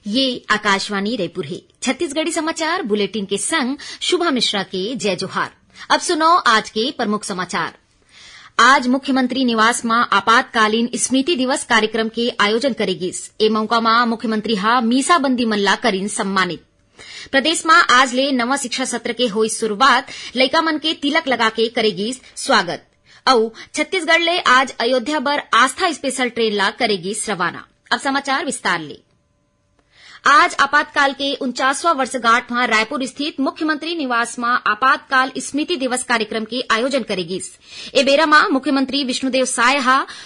ये आकाशवाणी रायपुर है। छत्तीसगढ़ी समाचार बुलेटिन के संग शुभा मिश्रा के जय जोहार। अब सुनो आज के प्रमुख समाचार। आज मुख्यमंत्री निवास में आपातकालीन स्मृति दिवस कार्यक्रम के आयोजन करेगी। ए मौका में मुख्यमंत्री मीसाबंदी मल्ला करीन सम्मानित। प्रदेश में आज ले नवा शिक्षा सत्र के होई शुरुआत, लइका मन के तिलक लगा के करेगी स्वागत। औ छत्तीसगढ़ ले आज अयोध्या बर आस्था स्पेशल ट्रेन ला करेगी रवाना। अब समाचार विस्तार ले। आज आपातकाल के 49वां वर्षगांठ में रायपुर स्थित मुख्यमंत्री निवास में आपातकाल स्मृति दिवस कार्यक्रम के आयोजन करेगी। ए बेरा में मुख्यमंत्री विष्णुदेव साय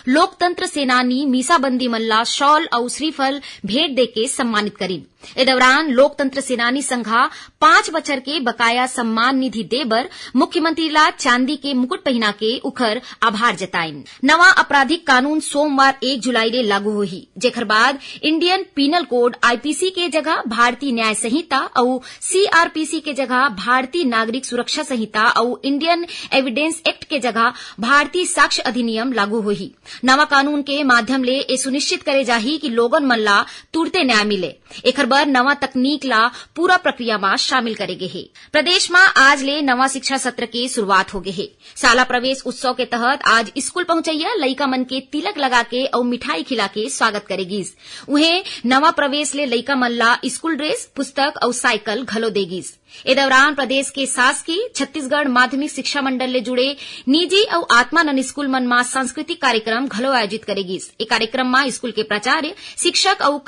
लोकतंत्र सेनानी मीसाबंदी मल्ला शॉल और श्रीफल भेंट देके सम्मानित करीन। ए दौरान लोकतंत्र सेनानी संघा 5 बछर के बकाया सम्मान निधि देबर मुख्यमंत्री ला चांदी के मुकुट पहिना के उखर आभार जताइन। नवा आपराधिक कानून सोमवार 1 जुलाई ले लागू होही, जेकर बाद इंडियन पीनल कोड आईपीसी के जगह भारतीय न्याय संहिता और सीआरपीसी के जगह भारतीय नागरिक सुरक्षा संहिता और इंडियन एविडेंस एक्ट के जगह भारतीय साक्ष्य अधिनियम लागू होही। नवा कानून के माध्यम ले ए सुनिश्चित करे जाही कि लोगन मन ला तुरते न्याय मिले। एकर बर नवा तकनीक ला पूरा प्रक्रिया में शामिल करे गे है। प्रदेश में आज ले नवा शिक्षा सत्र के शुरुआत हो गए है। शाला प्रवेश उत्सव के तहत आज स्कूल पहुंचैया लइका मन के तिलक लगा के और मिठाई खिला के स्वागत करेगी। उन्हें नवा प्रवेश ले लइका मन ला स्कूल ड्रेस, पुस्तक और साइकिल घलो देगी। ए दौरान प्रदेश के शासकीय छत्तीसगढ़ माध्यमिक शिक्षा मंडल ले जुड़े निजी और आत्मानंद स्कूल मन में सांस्कृतिक कार्यक्रम घलो आयोजित करेगी। ए कार्यक्रम में स्कूल के प्राचार्य, शिक्षक और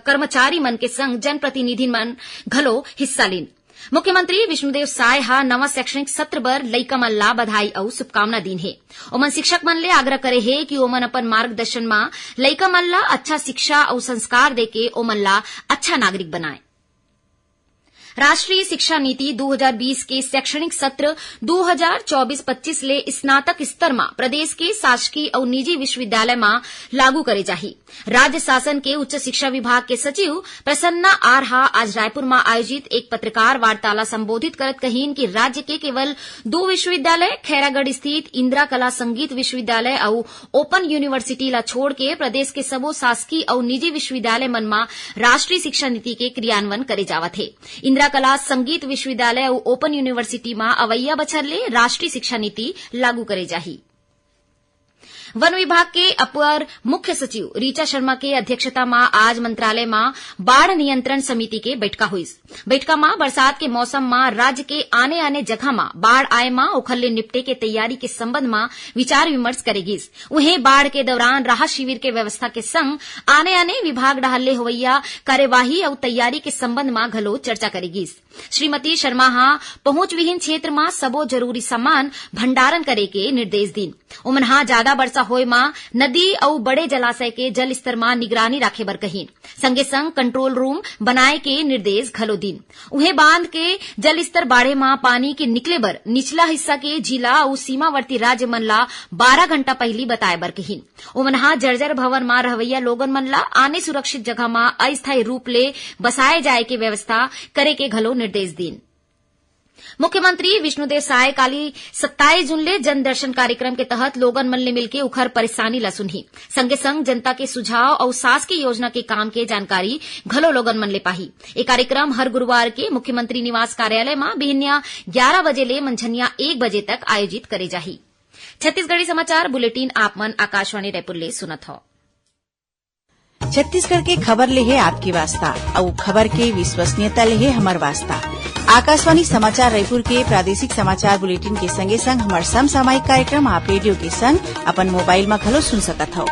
कर्मचारी मन के संग जनप्रतिनिधि मन घलो हिस्सा लीन। मुख्यमंत्री विष्णुदेव साय नवा शैक्षणिक सत्र बर लइका मन ला बधाई और शुभकामना दीन है। ओमन शिक्षक मन ले आग्रह करे है कि ओमन अपन मार्गदर्शन में लइका मन ला अच्छा शिक्षा और संस्कार देके ओमन ला अच्छा नागरिक बनाए। राष्ट्रीय शिक्षा नीति 2020 के शैक्षणिक सत्र 2024-25 ले स्नातक स्तर में प्रदेश के शासकीय और निजी विश्वविद्यालय में लागू करे जाही। राज्य शासन के उच्च शिक्षा विभाग के सचिव प्रसन्ना आर आज रायपुर में आयोजित एक पत्रकार वार्ता संबोधित करत कहीन कि राज्य के केवल 2 विश्वविद्यालय खैरागढ़ स्थित इंदिरा कला संगीत विश्वविद्यालय और ओपन यूनिवर्सिटी ला छोड़ के प्रदेश के सबो शासकीय और निजी विश्वविद्यालय मन में राष्ट्रीय शिक्षा नीति के क्रियान्वयन करे जावत है। इंदिरा कला संगीत विश्वविद्यालय और ओपन यूनिवर्सिटी में अवैया बछर ले राष्ट्रीय शिक्षा नीति लागू करे जाही। वन विभाग के अपर मुख्य सचिव रीचा शर्मा के अध्यक्षता में आज मंत्रालय में बाढ़ नियंत्रण समिति के बैठका हुई। बैठका में बरसात के मौसम में राज्य के आने जगह में बाढ़ आए में ओखर ले निपटे के तैयारी के संबंध में विचार विमर्श करेगी। उन्हें बाढ़ के दौरान राहत शिविर के व्यवस्था के संग आने विभाग डहल ले होवैया कार्यवाही और तैयारी के संबंध में घलो चर्चा करेगी। श्रीमती शर्मा पहुंच विहीन क्षेत्र में सबो जरूरी सामान भंडारण करे के निर्देश दीन। ओमन ज्यादा वर्षा होय में नदी और बड़े जलाशय के जल स्तर में निगरानी राखे बर कहीन। संगे संग कंट्रोल रूम बनाए के निर्देश घलो दीन। उन्हें बांध के जल स्तर बाढ़े में पानी के निकले बर निचला हिस्सा के जिला और सीमावर्ती राज्य मन ला 12 घंटा पहली बताए बर कहीन। ओमन जर्जर भवन में रहवैया लोगन मन ला आने सुरक्षित जगह में अस्थायी रूप ले बसाए जाए के व्यवस्था करे के घलो निर्देश दीन। मुख्यमंत्री विष्णुदेव साय काली 27 जून ले जन दर्शन कार्यक्रम के तहत लोगन मन ले मिलके उखर परेशानी ला सुनही। संगे संग जनता के सुझाव और शासकीय योजना के काम के जानकारी घलो लोगन मन ले पाही। ये कार्यक्रम हर गुरुवार के मुख्यमंत्री निवास कार्यालय में बिहनिया 11 बजे ले मंझनिया 1 बजे तक आयोजित करे जाही। छत्तीसगढ़ी समाचार बुलेटिन आप मन आकाशवाणी रायपुर ले सुनत हो। छत्तीसगढ़ के खबर ले है आपकी वास्ता और खबर के विश्वसनीयता ले है हमार वास्ता। आकाशवाणी समाचार रायपुर के प्रादेशिक समाचार बुलेटिन के संगे संग हमार समसामयिक कार्यक्रम आप रेडियो के संग अपन मोबाइल में घलो सुन सकत हो।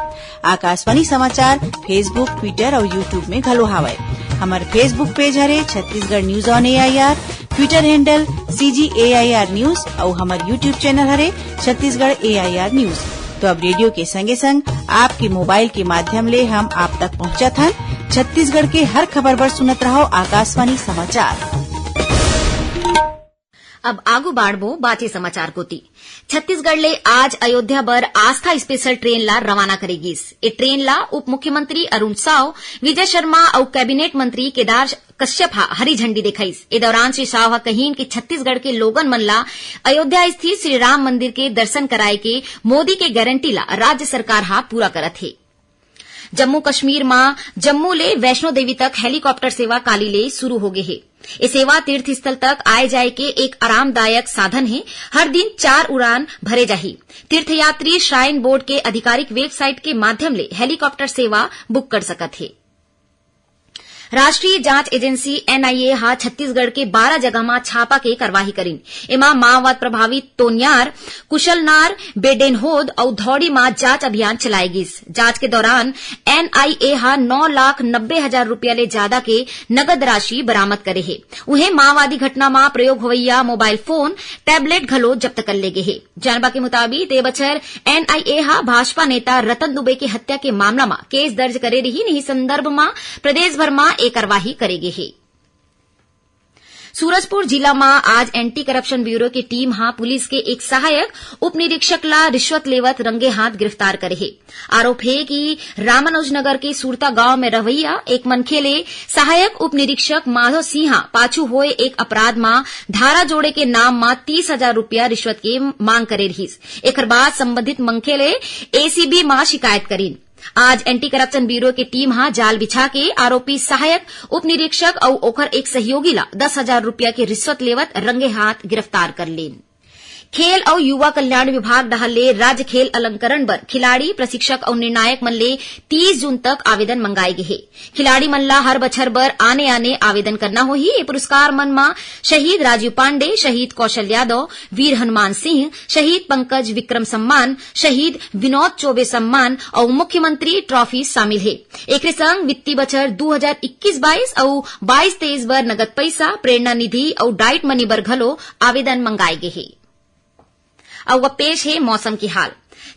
आकाशवाणी समाचार फेसबुक, ट्विटर और यूट्यूब में घलो हावय। हमार फेसबुक पेज हरे Chhattisgarh news on AIR, Twitter handle CGAIR news और हमार यूट्यूब चैनल हरे छत्तीसगढ़ AIR न्यूज। तो अब रेडियो के संगे संग आपके मोबाइल के माध्यम ले हम आप तक पहुंचत हन। छत्तीसगढ़ के हर खबर पर सुनत रहो आकाशवाणी समाचार। अब आगू बाढ़बो बाचे समाचार कोती। छत्तीसगढ़ ले आज अयोध्या बर आस्था स्पेशल ट्रेन ला रवाना करेगी। ए ट्रेन ला उप मुख्यमंत्री अरुण साव, विजय शर्मा और कैबिनेट मंत्री केदार कश्यप हरी झंडी दिखाईस। ए दौरान श्री साव कहीन कि छत्तीसगढ़ के लोगन मन ला अयोध्या स्थित श्री राम मंदिर के दर्शन कराए के मोदी के गारंटी ला राज्य सरकार पूरा करत है। जम्मू कश्मीर में जम्मू ले वैष्णो देवी तक हेलीकॉप्टर सेवा काली ले शुरू हो गई है। ये सेवा तीर्थ स्थल तक आए जाए के एक आरामदायक साधन है। हर दिन 4 उड़ान भरे जाही। तीर्थयात्री श्राइन बोर्ड के आधिकारिक वेबसाइट के माध्यम ले हेलीकॉप्टर सेवा बुक कर सकत है। राष्ट्रीय जांच एजेंसी एनआईए हा छत्तीसगढ़ के 12 जगह में छापा के कार्यवाही करीन। एमा माओवाद प्रभावित तोन्यार, कुशलनार, बेडेनहोद और धौड़ी में जांच अभियान चलाए गिस। जांच के दौरान एनआईए हा 9,90,000 रुपया ले ज्यादा के नगद राशि बरामद करे है। उन्हें माओवादी घटना में प्रयोग होवैया मोबाइल फोन, टैबलेट घलो जब्त कर ले गए है। जानबा के मुताबिक ए बछर एनआईए हा भाजपा नेता रतन दुबे की हत्या के मामला में केस दर्ज करे रही। नहीं संदर्भ में प्रदेश भर में एक कार्यवाही करेगी है। सूरजपुर जिला में आज एंटी करप्शन ब्यूरो की टीम पुलिस के एक सहायक उप निरीक्षक ला रिश्वत लेवत रंगे हाथ गिरफ्तार करे है। आरोप है कि रामानुजनगर के सुरता गांव में रवैया एक मनखे ले सहायक उप निरीक्षक माधव सिंह पाछू होए एक अपराध में धारा जोड़े के नाम में 30,000 रुपया रिश्वत के मांग करे रहीस। एकर बाद संबंधित मनखे ले एसीबी में शिकायत करीन। आज एंटी करप्शन ब्यूरो की टीम जाल बिछा के आरोपी सहायक उप निरीक्षक और ओकर एक सहयोगी ला 10,000 रुपया के रिश्वत लेवत रंगे हाथ गिरफ्तार कर लेन। खेल और युवा कल्याण विभाग डहले राज्य खेल अलंकरण बर खिलाड़ी, प्रशिक्षक और निर्णायक मन ले 30 जून तक आवेदन मंगाए गए है। खिलाड़ी मन ला हर बछर बर आने आवेदन करना होही। ये पुरस्कार मन मा शहीद राजीव पांडे, शहीद कौशल यादव, वीर हनुमान सिंह, शहीद पंकज विक्रम सम्मान, शहीद विनोद चौबे सम्मान और मुख्यमंत्री ट्रॉफी शामिल है। एक संग वित्तीय बछर 2021-22 और 22-23 बर नगद पैसा, प्रेरणा निधि और डाइट मनी बर घलो आवेदन मंगाए गए है। अब पेश है मौसम की हाल।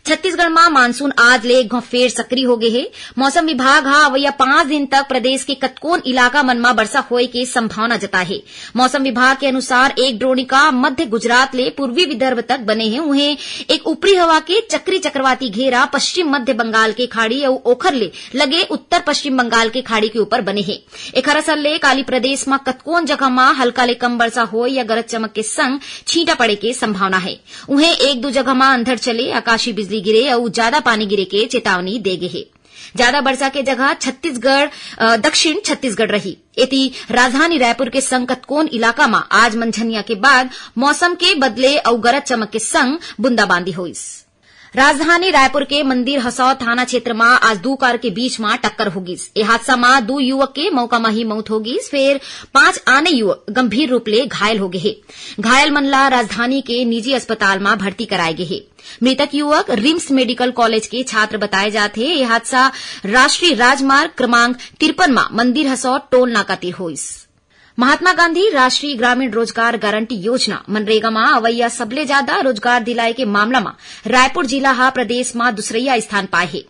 छत्तीसगढ़ में मानसून आज ले एक फेर सक्रिय हो गए है। मौसम विभाग अवैया 5 दिन तक प्रदेश के कतकोन इलाका मन में वर्षा होए के संभावना जताए है। मौसम विभाग के अनुसार एक द्रोणिका मध्य गुजरात ले पूर्वी विदर्भ तक बने हैं। उन्हें एक ऊपरी हवा के चक्री चक्रवाती घेरा पश्चिम मध्य बंगाल के खाड़ी और ओखर ले लगे उत्तर पश्चिम बंगाल के खाड़ी के ऊपर बने हैं। एकर असर ले काली प्रदेश में कतकोन जगह में हल्का ले कम वर्षा हो या गरज चमक के संग छींटा पड़े के संभावना है। उन्हें 1-2 जगह में अंधड़ चले, आकाशीय बिजली गिरे और ज्यादा पानी गिरे के चेतावनी दे गई है। ज्यादा वर्षा के जगह दक्षिण छत्तीसगढ़ रही। एती राजधानी रायपुर के संग कतकोन इलाका में आज मंझनिया के बाद मौसम के बदले और गरज चमक के संग बूंदाबांदी हुई। राजधानी रायपुर के मंदिर हसौद थाना क्षेत्र में आज 2 कार के बीच में टक्कर होगी। ये हादसा में 2 युवक के मौका में ही मौत होगी। फिर 5 अन्य युवक गंभीर रूप ले घायल हो गए हैं। घायल मनला राजधानी के निजी अस्पताल में भर्ती कराए गए हैं। मृतक युवक रिम्स मेडिकल कॉलेज के छात्र बताए जाते हैं। यह हादसा राष्ट्रीय राजमार्ग क्रमांक 53 में मंदिर हसौद टोल नाका तीर हुई। महात्मा गांधी राष्ट्रीय ग्रामीण रोजगार गारंटी योजना मनरेगा में अवैया सबले ज्यादा रोजगार दिलाए के मामला में रायपुर जिला प्रदेश में दूसरैया स्थान पाए है।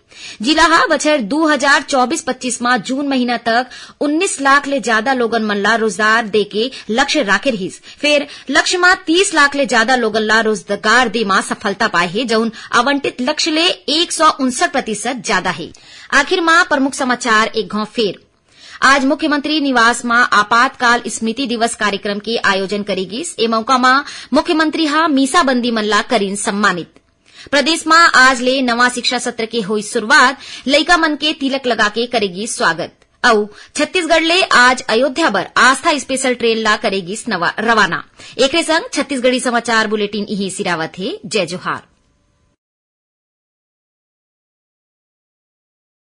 जिला बछर 2024-25 में जून महीना तक 19 लाख ले ज्यादा लोगन मन ला रोजगार दे के लक्ष्य राखे रहीस। फिर लक्ष्य में 30 लाख ले ज्यादा लोगन ला रोजगार दे में सफलता पाए है, जौन आवंटित लक्ष्य ले 159% ज्यादा है। आखिर में प्रमुख समाचार एक घाव फेर। आज मुख्यमंत्री निवास में आपातकाल स्मृति दिवस कार्यक्रम के आयोजन करेगी। ए मौका में मुख्यमंत्री मीसाबंदी मल्ला करीन सम्मानित। प्रदेश में आज ले नवा शिक्षा सत्र के हुई शुरुआत, लइका मन के तिलक लगा के करेगी स्वागत। और छत्तीसगढ़ ले आज अयोध्या बर आस्था स्पेशल ट्रेन ला करेगी रवाना। एक संग छत्तीसगढ़ी समाचार बुलेटिन यही सिरावत है। जय जोहार।